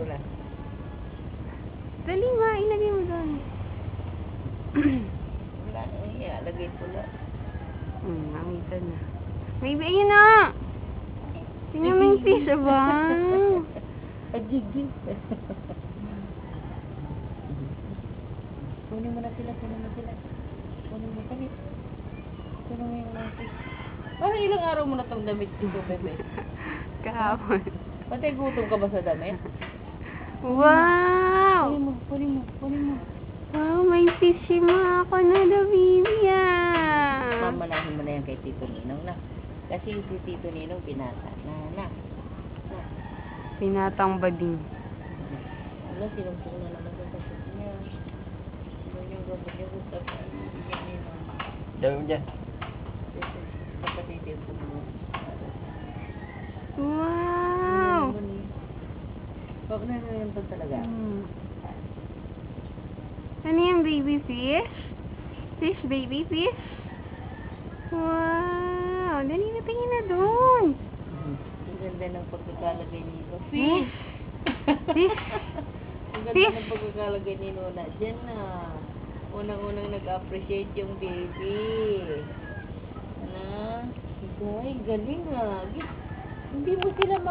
putol ah. Dali nga, ilagay mo doon. Wala, lagay ko lang. Nakita na. Baby, ayun na! Tingnan mo yung fish, ba? Agigil. Kunin mo na sila, kunin mo sila. Kunin mo, dali. Kunin mo yung mga fish. Parang ilang araw mo na itong damit dito, bebe? Kahapon. Pati gutom ka ba sa damit? Wow! Kunin mo, kunin mo, kunin mo. Wow, may fishy mga ako na the baby ah. Mamanahin mo na yan kay Tito Ninong na. Kasi si Tito Ninong binata. Na. Pinatang bading. Wala, sinumpong na naman sa sakit niya. Ano yung gamot niya kung saan bigyan niya na. Dami mo dyan. Kapatid yung pagbuo. Wow! Huwag na yun to talaga. Ano yung baby fish? Fish, baby fish? Wow! Dali na tingin na doon. Ang ganda ng pagkakalagay nito. Fish! Fish! Ang ganda ng pagkakalagay ni Nona. Diyan na. Unang-unang nag-appreciate yung baby. Ano? Ay, galing ah. Hindi mo sila